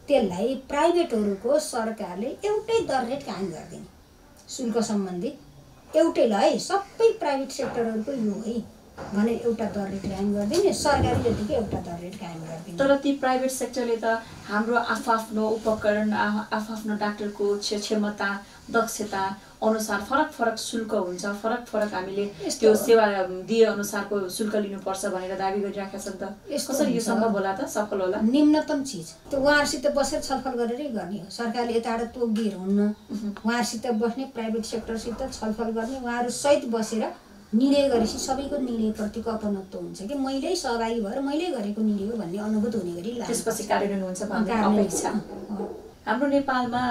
त्यसलाई प्राइभेटहरूको सरकारले एउटै दर रेट कायम गरिदिने, शुल्क सम्बन्धी एउटै ल है सबै प्राइभेट सेक्टरहरूको यो है भनेर एउटा दर रेट कायम गरिदिने, सरकारी जतिकै एउटा दर रेट कायम गरिदिने। तर ती प्राइभेट सेक्टरले त हाम्रो आफ्नो उपकरण आफ्नो डाक्टरको क्षमता दक्षता अनुसार फरक शुल्क हुन्छ, फरक हामीले त्यो सेवा दिए अनुसारको शुल्क लिनुपर्छ भनेर दाबी गरिराखेका छन्। त कसरी यो सम्भव होला त, सफल होला? निम्नतम चिज त्यो उहाँहरूसित बसेर छलफल गरेरै गर्ने हो। सरकारले यताबाट तोकदिएर हुन्न। उहाँहरूसित बस्ने, प्राइभेट सेक्टरसित छलफल गर्ने, उहाँहरू सहित बसेर निर्णय गरेपछि सबैको निर्णयप्रतिको अपनत्व हुन्छ कि मैले सहभागी भएर मैले गरेको निर्णय हो भन्ने अनुभूत हुने गरी लाग्छ। त्यसपछि कार्यान्वयन हुन्छ भन्ने अपेक्षा। हाम्रो नेपालमा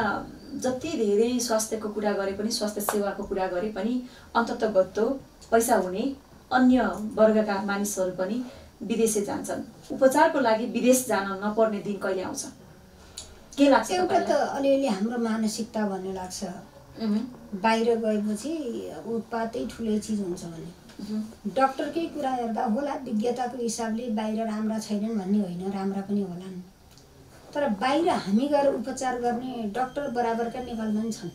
जति धेरै स्वास्थ्यको कुरा गरे पनि, स्वास्थ्य सेवाको कुरा गरे पनि अन्ततगत्तो पैसा हुने अन्य वर्गका मानिसहरू पनि विदेशै जान्छन्। उपचारको लागि विदेश जान नपर्ने दिन कहिले आउँछ? के लाग्छ? एउटा त अलिअलि हाम्रो मानसिकता भन्ने लाग्छ बाहिर गएपछि उत्पातै ठुलै चिज हुन्छ भने। डक्टरकै कुरा हेर्दा होला विज्ञताको हिसाबले बाहिर राम्रा छैनन् भन्ने होइन, राम्रा पनि होलान्। तर बाहिर हामी गएर उपचार गर्ने डक्टर बराबरका नेपालमा पनि छन्।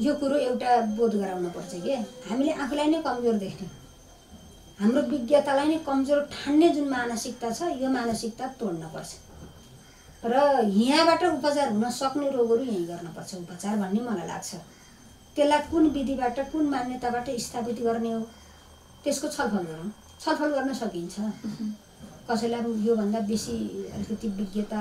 यो कुरो एउटा बोध गराउनुपर्छ कि हामीले आफूलाई नै कमजोर देख्ने, हाम्रो विज्ञतालाई नै कमजोर ठान्ने जुन मानसिकता छ यो मानसिकता तोड्नुपर्छ र यहाँबाट उपचार हुन सक्ने रोगहरू यहीँ गर्नुपर्छ उपचार भन्ने मलाई लाग्छ। त्यसलाई कुन विधिबाट कुन मान्यताबाट स्थापित गर्ने हो त्यसको छलफल गरौँ। छलफल गर्न सकिन्छ। कसैलाई योभन्दा बेसी अलिकति विज्ञता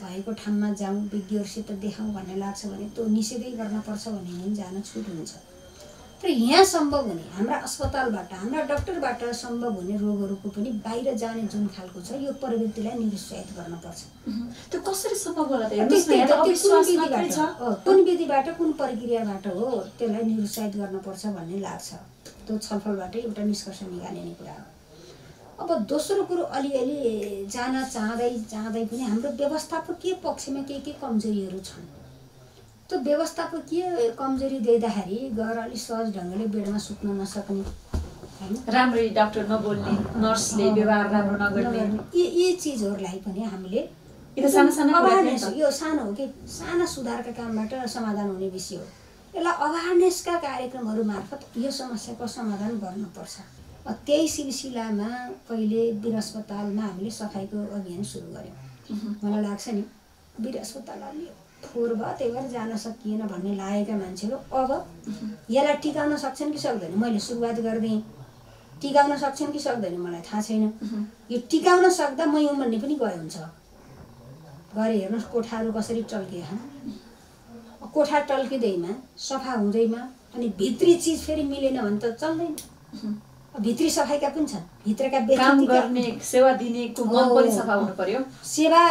भएको ठाउँमा जाउँ, विज्ञहरूसित देखाउँ भन्ने लाग्छ भने त्यो निषेधै गर्नुपर्छ भन्ने पनि जान छुट हुन्छ। तर यहाँ सम्भव हुने, हाम्रा अस्पतालबाट, हाम्रा डाक्टरबाट सम्भव हुने रोगहरूको पनि बाहिर जाने जुन खालको छ, यो प्रवृत्तिलाई निरुत्साहित गर्नुपर्छ। त्यो कसरी सम्भव होला त? कुन विधिबाट, कुन प्रक्रियाबाट हो त्यसलाई निरुत्साहित गर्नुपर्छ भन्ने लाग्छ। त्यो छलफलबाटै एउटा निष्कर्ष निकालिने कुरा हो। अब दोस्रो कुरो, अलिअलि जान चाहँदै पनि हाम्रो व्यवस्थापकीय पक्षमा के कमजोरीहरू छन्। त्यो व्यवस्थापकीय कमजोरी देख्दाखेरि गएर अलिक सहज ढङ्गले बेडमा सुत्न नसक्ने, हैन, राम्ररी डाक्टर नबोल्ने, नर्सले व्यवहार राम्रो नगर्ने, यी चिजहरूलाई पनि हामीले यो सानो अवेरनेस, यो सानो हो कि साना सुधारका कामबाट समाधान हुने विषय हो। यसलाई अवेरनेसका कार्यक्रमहरू मार्फत यो समस्याको समाधान गर्नुपर्छ। त्यही सिलसिलामा पहिले वीर अस्पतालमा हामीले सफाइको अभियान सुरु गऱ्यौँ। मलाई लाग्छ नि वीर अस्पताल अलि फोहोर भयो, त्यही भएर जान सकिएन भन्ने लागेका मान्छेहरू अब यसलाई टिकाउन सक्छन् कि सक्दैन, मैले सुरुवात गरिदिएँ। टिकाउन सक्छन् कि सक्दैन मलाई थाहा छैन। यो टिकाउन सक्दा म हुँ भन्ने पनि गयो हुन्छ। गरे हेर्नुहोस् कोठाहरू कसरी टल्किए, कोठा टल्किँदैमा, सफा हुँदैमा, अनि भित्री चिज फेरि मिलेन भने त चल्दैन। भित्री सफाइका पनि छन्, भित्रका काम गर्ने, सेवा दिनेको मन पनि सफा हुनु पर्यो। सेवा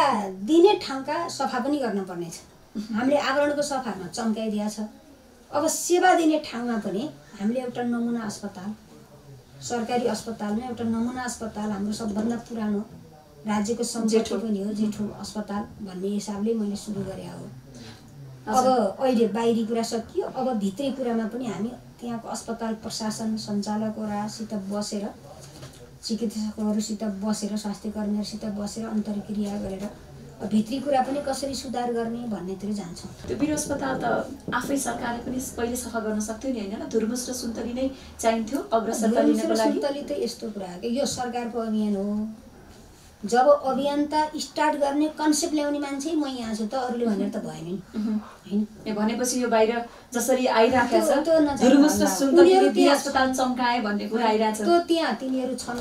दिने ठाउँका सफा पनि गर्नुपर्ने छ। हामीले आवरणको सफामा चम्काइदिया छ। अब सेवा दिने ठाउँमा पनि हामीले एउटा नमुना अस्पताल, सरकारी अस्पतालमा एउटा नमुना अस्पताल, हाम्रो सबभन्दा पुरानो राज्यको सम्झेठो पनि हो, जेठो अस्पताल भन्ने हिसाबले मैले सुरु गरे हो। अब अहिले बाहिरी कुरा सकियो, अब भित्री कुरामा पनि हामी त्यहाँको अस्पताल प्रशासन सञ्चालकहरूसित बसेर, चिकित्सकहरूसित बसेर, स्वास्थ्य कर्मीहरूसित बसेर अन्तर्क्रिया गरेर भित्री कुरा पनि कसरी सुधार गर्ने भन्नेतिर जान्छौँ। त्यो वीर अस्पताल त आफै सरकारले पनि पहिले सफा गर्न सक्थ्यो नि, होइन? धुर्मुस र सुन्तली नै चाहिन्थ्यो अग्रसरता लिनको लागि। सुन्तली त यस्तो कुरा हो कि यो सरकारको अभियान हो। जब अभियानता स्टार्ट गर्ने कन्सेप्ट ल्याउने मान्छे म यहाँ छु त, अरूले भनेर त भएन नि, हैन? भनेपछि यो बाहिर जसरी आइराखेको छ धुर्मुस र सुन्तलीले वीर अस्पताल चम्काए भन्ने कुरा आइरहेछ। त्यो त्यहाँ तिनीहरू छन्,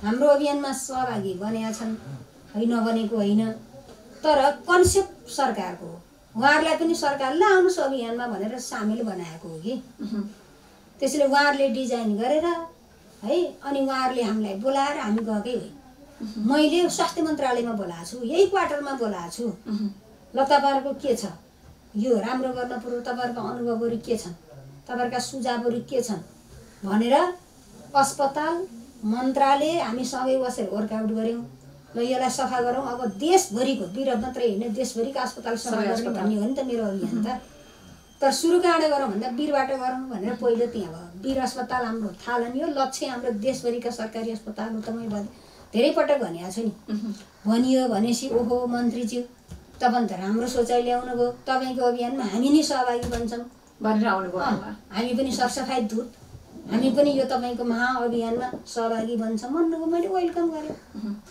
हाम्रो अभियानमा सहभागी बनेका छन्, है, नबनेको होइन। तर कन्सेप्ट सरकारको हो। उहाँहरूलाई पनि सरकारले आउनुहोस् अभियानमा भनेर सामेल बनाएको हो कि। त्यसैले उहाँहरूले डिजाइन गरेर, है, अनि उहाँहरूले हामीलाई बोलाएर हामी गएकै हो। मैले स्वास्थ्य मन्त्रालयमा बोलाएको छु, यही क्वार्टरमा बोलाएको छु। ल तपाईँहरूको के छ, यो राम्रो गर्न पर्यो, तपाईँहरूको अनुभवहरू के छन्, तपाईँहरूका सुझावहरू के छन् भनेर अस्पताल मन्त्रालय हामी सबै बसेर वर्कआउट गऱ्यौँ। ल यसलाई सफा गरौँ। अब देशभरिको, वीर मात्रै होइन, देशभरिका अस्पताल सफा गर्ने भन्ने हो नि त मेरो अभियान त। तर सुरु कहाँबाट गरौँ भन्दा वीरबाट गरौँ भनेर पहिलो त्यहाँ भयो। वीर अस्पताल हाम्रो थालनी हो, लक्ष्य हाम्रो देशभरिका सरकारी अस्पताल हो। त मैले धेरै पटक भनेको छु नि। भनियो भनेपछि ओहो मन्त्रीज्यू तपाईँ त राम्रो सोचाइ ल्याउनु भयो, तपाईँको अभियानमा हामी नै सहभागी बन्छौँ भनेर आउनुभयो। हामी पनि सरसफाइ दूत, हामी पनि यो तपाईँको महाअभियानमा सहभागी बन्छौँ भन्नुभयो। मैले वेलकम गरेँ।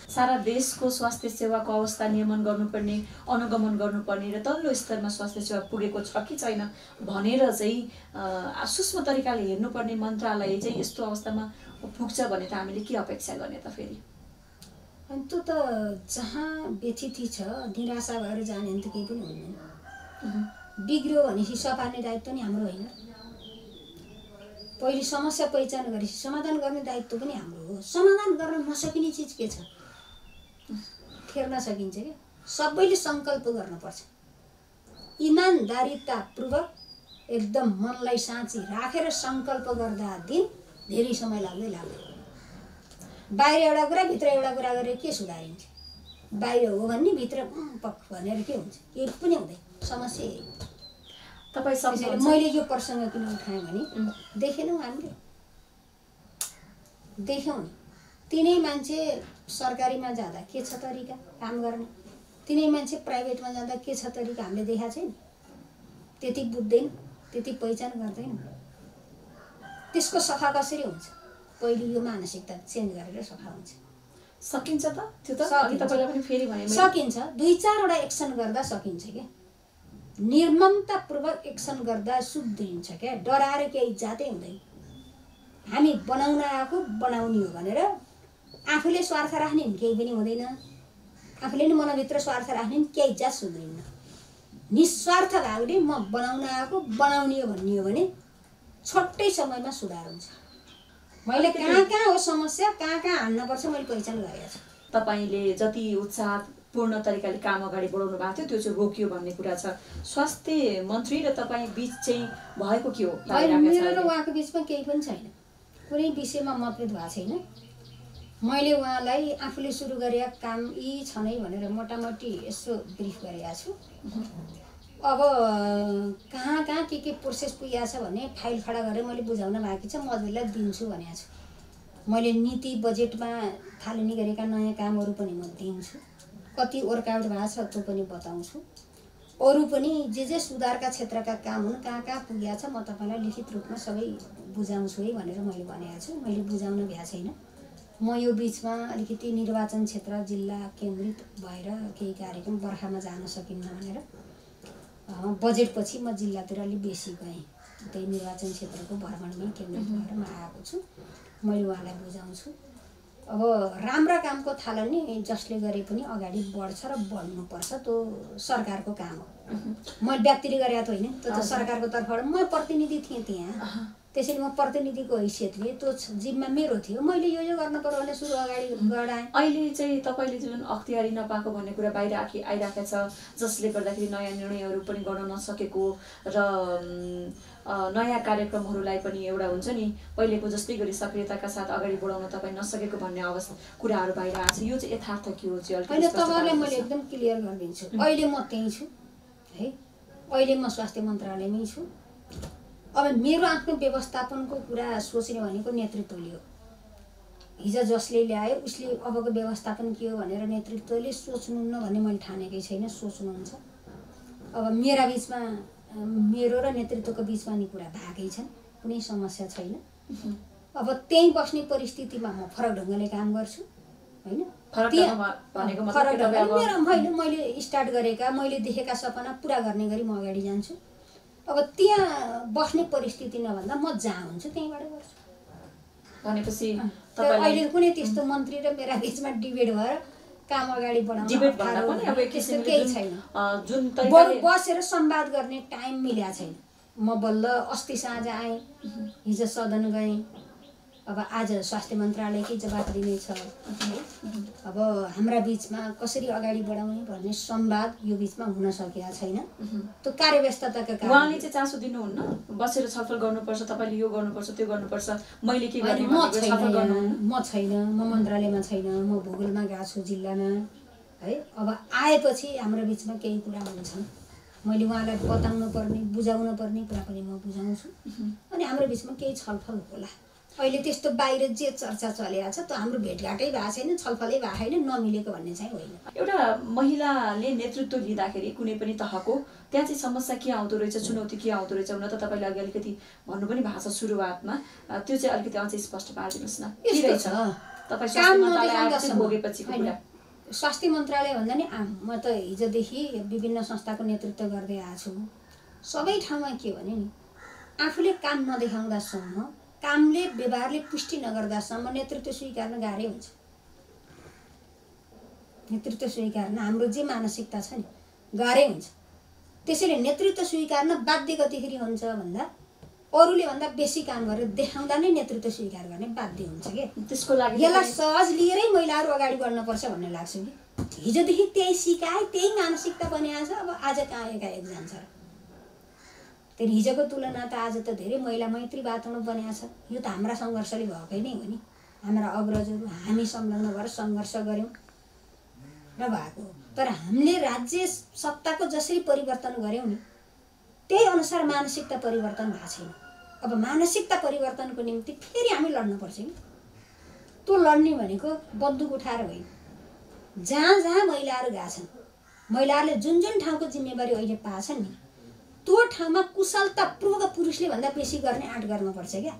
सारा देशको स्वास्थ्य सेवाको अवस्था नियमन गर्नुपर्ने, अनुगमन गर्नुपर्ने र तल्लो स्तरमा स्वास्थ्य सेवा पुगेको छ कि छैन भनेर चाहिँ सूक्ष्म तरिकाले हेर्नुपर्ने मन्त्रालय चाहिँ यस्तो अवस्थामा पुग्छ भने त हामीले के अपेक्षा गर्ने त फेरि? अनि त्यो त जहाँ व्यथिति छ, निराशा भएर जाने भने त केही पनि हुँदैन। बिग्रियो भनेपछि सपार्ने दायित्व नि हाम्रो होइन। पहिले समस्या पहिचान गरेपछि समाधान गर्ने दायित्व पनि हाम्रो हो। समाधान गर्न नसकिने चिज के छ? फेर्न सकिन्छ क्या। सबैले सङ्कल्प गर्नुपर्छ, इमान्दारितापूर्वक एकदम मनलाई साँची राखेर सङ्कल्प गर्दा दिन धेरै समय लाग्दैन। बाहिर एउटा कुरा भित्र एउटा कुरा गरेर के सुधारिन्छ? बाहिर हो भने भित्र पक भनेर के हुन्छ? केही पनि हुँदैन। समस्या यही। तपाईँ सबैले मैले यो प्रसङ्ग किन उठाएँ भने देखेनौँ, हामीले देख्यौँ नि। तिनै मान्छे सरकारीमा जाँदा के छ तरिका काम गर्ने, तिनै मान्छे प्राइभेटमा जाँदा के छ तरिका हामीले देखाएको छैन। त्यति बुझ्दैन, त्यति पहिचान गर्दैन। त्यसको सफा कसरी हुन्छ? पहिले यो मानसिकता चेन्ज गरेर सफा हुन्छ। सकिन्छ त? त्यो त अलि तपाईँलाई पनि फेरि भने सकिन्छ। 2-4 वटा एक्सन गर्दा सकिन्छ क्या। निर्ममतापूर्वक एक्सन गर्दा सुध्रिन्छ क्या। डराएर केही जातै हुँदैन। हामी बनाउन आएको बनाउने हो भनेर आफूले स्वार्थ राख्ने नि केही पनि हुँदैन, आफूले नि मनभित्र स्वार्थ राख्ने नि केही जात सुध्रिन्न। निस्वार्थ भावले म बनाउन आएको बनाउने हो भन्ने हो भने छोटै समयमा सुधार हुन्छ। मैले कहाँ कहाँ हो समस्या, कहाँ कहाँ हाल्नुपर्छ मैले पहिचान गरेको छु। तपाईँले जति उत्साहपूर्ण तरिकाले काम अगाडि बढाउनु भएको थियो त्यो चाहिँ रोकियो भन्ने कुरा छ। स्वास्थ्य मन्त्री र तपाईँ बिच चाहिँ भएको के हो? मेरो र उहाँको बिचमा केही पनि छैन, कुनै विषयमा मतभेद भएको छैन। मैले उहाँलाई आफूले सुरु गरेका काम यी छन् है भनेर मोटामोटी यसो ब्रिफ गरेको छु। अब कहाँ कहाँ के प्रोसेस पुगेको छ भने फाइल खडा गरेर मैले बुझाउन बाँकी छ, म हजुरलाई दिन्छु भनेको छु। मैले नीति बजेटमा थालनी गरेका नयाँ कामहरू पनि म दिन्छु, कति वर्कआउट भएको छ त्यो पनि बताउँछु। अरू पनि जे सुधारका क्षेत्रका काम हुन् कहाँ कहाँ पुगेको छ म तपाईँलाई लिखित रूपमा सबै बुझाउँछु है भनेर मैले भनेको छु। मैले बुझाउन भ्या छैन। म यो बिचमा अलिकति निर्वाचन क्षेत्र जिल्ला केन्द्रित भएर केही कार्यक्रम बर्खामा जान सकिन्न भनेर बजेटपछि म जिल्लातिर अलिक बेसी गएँ। त्यही निर्वाचन क्षेत्रको भ्रमणमै केन्द्रित भएर म आएको छु। मैले उहाँलाई बुझाउँछु। अब राम्रा कामको थालनी जसले गरे पनि अगाडि बढ्छ र बढ्नुपर्छ, त्यो सरकारको काम हो। मैले व्यक्तिले गरेको त होइन, त्यो त सरकारको तर्फबाट म प्रतिनिधि थिएँ त्यहाँ। त्यसैले म प्रतिनिधिको हैसियतले त्यो जिम्मा मेरो थियो, मैले यो गर्न पर्यो भने सुरु अगाडि बढाएँ। अहिले चाहिँ तपाईँले जुन अख्तियारी नपाएको भन्ने कुरा बाहिर आइरहेको छ, जसले गर्दाखेरि नयाँ निर्णयहरू पनि गर्न नसकेको र नयाँ कार्यक्रमहरूलाई पनि एउटा हुन्छ नि पहिलेको जस्तै गरी सक्रियताका साथ अगाडि बढाउन तपाईँ नसकेको भन्ने कुराहरू बाहिर आएको छ। यो चाहिँ यथार्थ के हो चाहिँ अहिले तपाईँलाई मैले एकदम क्लियर गरिदिन्छु। अहिले म त्यहीँ छु है, अहिले म स्वास्थ्य मन्त्रालयमै छु। अब मेरो आफ्नो व्यवस्थापनको कुरा सोच्ने भनेको नेतृत्वले हो। हिजो जसले ल्यायो उसले अबको व्यवस्थापन के हो भनेर नेतृत्वले सोच्नुहुन्न भन्ने मैले ठानेकै छैन, सोच्नुहुन्छ। अब मेरा बिचमा मेरो र नेतृत्वको बिचमा नि कुरा भएकै छन्, कुनै समस्या छैन। अब त्यहीँ बस्ने परिस्थितिमा म फरक ढङ्गले काम गर्छु होइन। मैले स्टार्ट गरेका मैले देखेका सपना पुरा गर्ने गरी म अगाडि जान्छु। अब त्यहाँ बस्ने परिस्थिति नभन्दा म जहाँ हुन्छु त्यहीँबाट गर्छु भनेपछि अहिले कुनै त्यस्तो मन्त्री र मेरा बिचमा डिबेट भएर काम अगाडि बढाउन केही छैन। बरु बसेर संवाद गर्ने टाइम मिलेको छैन। म बल्ल अस्ति साँझ आएँ, हिजो सदन गएँ। अब आज स्वास्थ्य मन्त्रालयकै जवाफ दिने छ। अब हाम्रा बिचमा कसरी अगाडि बढाउने भन्ने संवाद यो बिचमा हुन सकेको छैन। त्यो कार्यव्यस्तताका कारण उहाँले चाहिँ चासो दिनुहुन्न, बसेर छलफल गर्नुपर्छ, तपाईँले यो गर्नुपर्छ त्यो गर्नुपर्छ, मैले के गर्ने म छैन, म मन्त्रालयमा छैन, म भूगोलमा गएको छु जिल्लामा है। अब आएपछि हाम्रो बिचमा केही कुरा हुन्छन्, मैले उहाँलाई बताउनु पर्ने बुझाउन पर्ने कुरा पनि म बुझाउँछु अनि हाम्रो बिचमा केही छलफल होला। अहिले त्यस्तो बाहिर जे चर्चा चलेको छ त्यो हाम्रो भेटघाटै भएको छैन, छलफलै भएको छैन, नमिलेको भन्ने चाहिँ होइन। एउटा महिलाले नेतृत्व लिँदाखेरि कुनै पनि तहको त्यहाँ चाहिँ समस्या के आउँदो रहेछ, चुनौती के आउँदो रहेछ, हुन त तपाईँले अघि अलिकति भन्नु पनि भएको छ सुरुवातमा, त्यो चाहिँ अलिकति अझै स्पष्ट पारिदिनुहोस् न। के रहेछ तपाईँ स्वास्थ्य मन्त्रालय भोगेपछिको कुरा? स्वास्थ्य मन्त्रालय भन्दा नि म त हिजोदेखि विभिन्न संस्थाको नेतृत्व गर्दै आएको छु। सबै ठाउँमा के भने नि आफूले काम नदेखाउँदासम्म, कामले व्यवहारले पुष्टि नगर्दासम्म नेतृत्व स्वीकार्न गाह्रै हुन्छ। नेतृत्व स्वीकार्न हाम्रो जे मानसिकता छ नि गाह्रै हुन्छ। त्यसैले नेतृत्व स्वीकार्न बाध्य कतिखेर हुन्छ भन्दा अरूले भन्दा बेसी काम गरेर देखाउँदा नै नेतृत्व स्वीकार गर्ने बाध्य हुन्छ के। त्यसको लागि यसलाई सहज लिएरै महिलाहरू अगाडि बढ्नुपर्छ भन्ने लाग्छ कि हिजोदेखि त्यही सिकाए त्यही मानसिकता बनिएको छ। अब आज कहाँ एकाएक जान्छ र? त्यही हिजोको तुलना त आज त धेरै महिला मैत्री वातावरण बनिएको छ। यो त हाम्रा सङ्घर्षले भएकै नै हो नि। हाम्रा अग्रजहरू हामी संलग्न भएर सङ्घर्ष गऱ्यौँ र भएको। तर हामीले राज्य सत्ताको जसरी परिवर्तन गऱ्यौँ नि त्यही अनुसार मानसिकता परिवर्तन भएको छैन। अब मानसिकता परिवर्तनको निम्ति फेरि हामी लड्नुपर्छ कि त्यो लड्ने भनेको बन्दुक उठाएर होइन। जहाँ जहाँ महिलाहरू गएका छन्, महिलाहरूले जुन जुन ठाउँको जिम्मेवारी अहिले पाएछन् नि त्यो ठाउँमा कुशलतापूर्वक पुरुषले भन्दा बेसी गर्ने आँट गर्नुपर्छ क्या।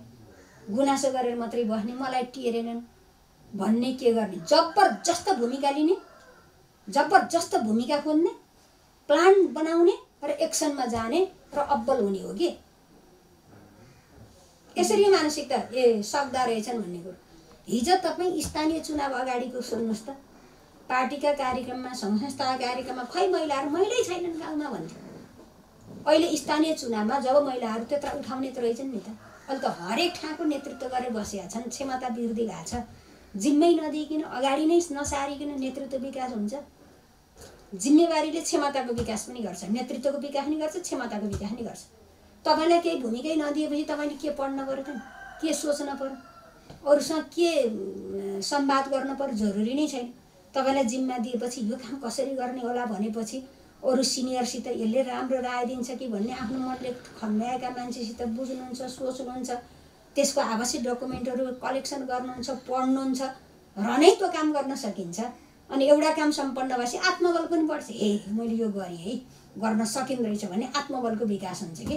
गुनासो गरेर मात्रै बस्ने, मलाई टेरेनन् भन्ने के गर्ने, जबरजस्त भूमिका लिने, जबरजस्त भूमिका खोज्ने, प्लान बनाउने र एक्सनमा जाने र अब्बल हुने हो कि। यसरी मानसिकता सक्दा रहेछन् भन्ने कुरो हिजो तपाईँ स्थानीय चुनाव अगाडिको सुन्नुहोस् त, पार्टीका कार्यक्रममा संस्थाका कार्यक्रममा खै महिलाहरू महिलै छैनन् गाउँमा भन्थ्यो। अहिले स्थानीय चुनावमा जब महिलाहरू त्यत्र उठाउने त रहेछन् नि त, अहिले त हरेक ठाउँको नेतृत्व गरेर बसेका छन्, क्षमता वृद्धि भएको छ। जिम्मै नदिइकन अगाडि नै नसारिकन नेतृत्व विकास हुन्छ। जिम्मेवारीले क्षमताको विकास पनि गर्छ, नेतृत्वको विकास पनि गर्छ, क्षमताको विकास पनि गर्छ। तपाईँलाई केही भूमिकै नदिएपछि तपाईँले के पढ्न पर्यो त, के सोच्न पर्यो, अरूसँग के संवाद गर्न पर्यो, जरुरी नै छैन। तपाईँलाई जिम्मा दिएपछि यो काम कसरी गर्ने होला भनेपछि अरू सिनियरसित यसले राम्रो राय दिन्छ कि भन्ने आफ्नो मनले खन्याएका मान्छेसित बुझ्नुहुन्छ, सोच्नुहुन्छ, त्यसको आवश्यक डकुमेन्टहरू कलेक्सन गर्नुहुन्छ, पढ्नुहुन्छ र नै त्यो काम गर्न सकिन्छ। अनि एउटा काम सम्पन्न भएपछि आत्मबल पनि बढ्छ। मैले यो गरेँ है, गर्न सकिँदो रहेछ भन्ने आत्मबलको विकास हुन्छ कि।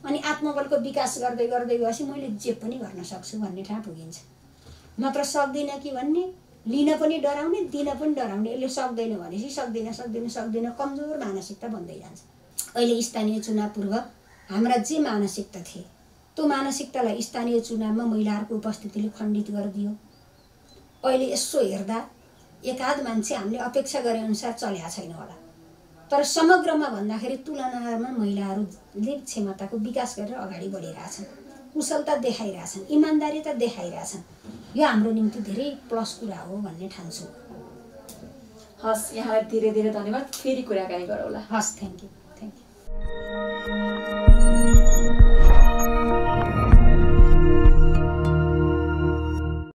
अनि आत्मबलको विकास गर्दै गर्दै गएपछि मैले जे पनि गर्न सक्छु भन्ने ठाउँ पुगिन्छ। नत्र सक्दिनँ कि भन्ने, लिन पनि डराउने, दिन पनि डराउने। यसले सक्दैन भनेपछि सक्दिनँ कमजोर मानसिकता बन्दै जान्छ। अहिले स्थानीय चुनाव पूर्व हाम्रा जे मानसिकता थिए त्यो मानसिकतालाई स्थानीय चुनावमा महिलाहरूको उपस्थितिले खण्डित गरिदियो। अहिले यसो हेर्दा एकाध मान्छे हामीले अपेक्षा गरे अनुसार चलेको छैन होला, तर समग्रमा भन्दाखेरि तुलनामा महिलाहरूले क्षमताको विकास गरेर अगाडि बढिरहेछन्, कुशलता देखाइरहेछन्, इमान्दारिता देखाइरहेछन्। यो हाम्रो निम्ति धेरै प्लस कुरा हो भन्ने ठान्छु। हस्, यहाँलाई धेरै धेरै धन्यवाद। फेरि कुराकानी गरौँला। हस्, थ्याङ्क यू।